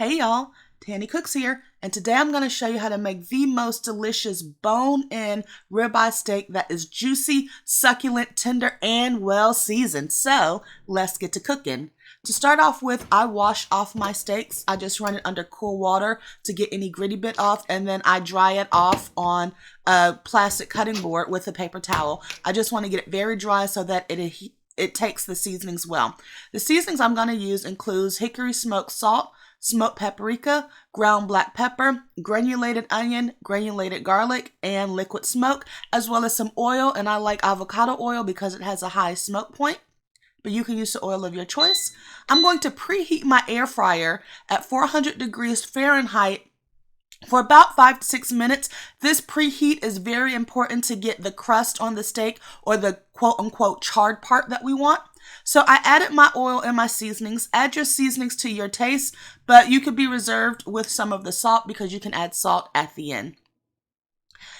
Hey y'all, Tanny Cooks here, and today I'm going to show you how to make the most delicious bone-in ribeye steak that is juicy, succulent, tender, and well seasoned. So let's get to cooking. To start off with, I wash off my steaks. I just run it under cool water to get any gritty bit off, and then I dry it off on a plastic cutting board with a paper towel. I just want to get it very dry so that it takes the seasonings well. The seasonings I'm going to use includes hickory smoked salt, smoked paprika, ground black pepper, granulated onion, granulated garlic, and liquid smoke, as well as some oil, and I like avocado oil because it has a high smoke point, but you can use the oil of your choice. I'm going to preheat my air fryer at 400 degrees Fahrenheit for about 5 to 6 minutes. This preheat is very important to get the crust on the steak or the quote-unquote charred part that we want. So I added my oil and my seasonings. Add your seasonings to your taste, but you could be reserved with some of the salt because you can add salt at the end.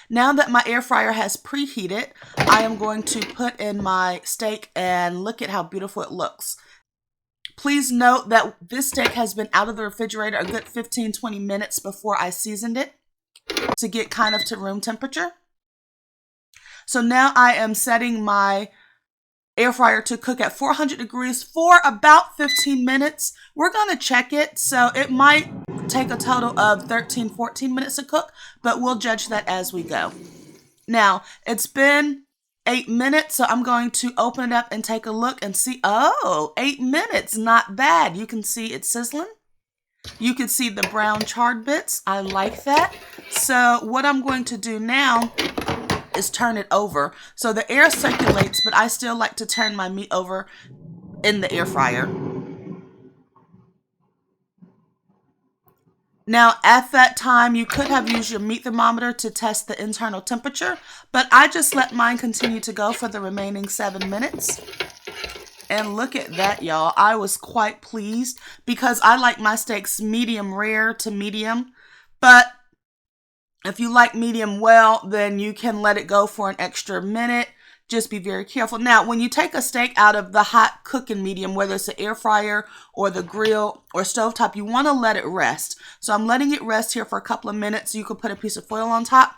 Now that my air fryer has preheated, I am going to put in my steak and look at how beautiful it looks. Please note that this steak has been out of the refrigerator a good 15-20 minutes before I seasoned it to get kind of to room temperature. So now I am setting my air fryer to cook at 400 degrees for about 15 minutes. We're going to check it, so it might take a total of 13-14 minutes to cook, but we'll judge that as we go. Now, it's been 8 minutes, so I'm going to open it up and take a look and see. Oh, 8 minutes, not bad. You can see it's sizzling. You can see the brown charred bits. I like that. So what I'm going to do now is turn it over. So the air circulates, but I still like to turn my meat over in the air fryer. Now, at that time, you could have used your meat thermometer to test the internal temperature, but I just let mine continue to go for the remaining 7 minutes. And look at that, y'all. I was quite pleased because I like my steaks medium rare to medium, but if you like medium well, then you can let it go for an extra minute. Just be very careful. Now, when you take a steak out of the hot cooking medium, whether it's the air fryer or the grill or stovetop, you want to let it rest. So I'm letting it rest here for a couple of minutes. You could put a piece of foil on top.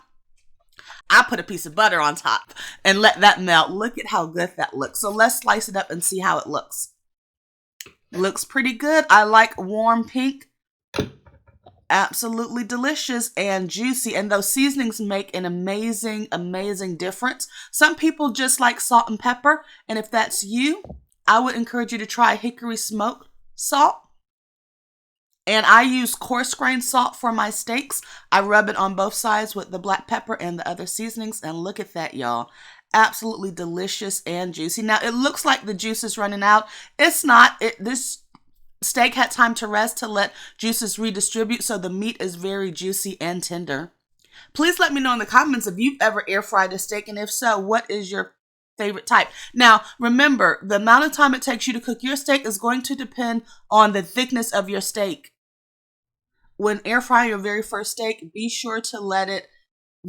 I put a piece of butter on top and let that melt. Look at how good that looks. So let's slice it up and see how it looks. Looks pretty good. I like warm pink. Absolutely delicious and juicy, and those seasonings make an amazing difference. Some people just like salt and pepper, and if that's you, I would encourage you to try hickory smoked salt. And I use coarse grain salt for my steaks. I rub it on both sides with the black pepper and the other seasonings, and look at that, y'all. Absolutely delicious and juicy. Now it looks like the juice is running out. It's not. This steak had time to rest to let juices redistribute, so the meat is very juicy and tender. Please let me know in the comments if you've ever air fried a steak, and if so, what is your favorite type? Now, remember, the amount of time it takes you to cook your steak is going to depend on the thickness of your steak. When air frying your very first steak, be sure to let it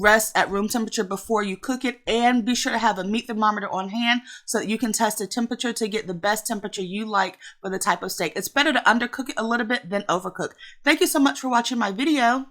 rest at room temperature before you cook it, and be sure to have a meat thermometer on hand so that you can test the temperature to get the best temperature you like for the type of steak. It's better to undercook it a little bit than overcook. Thank you so much for watching my video.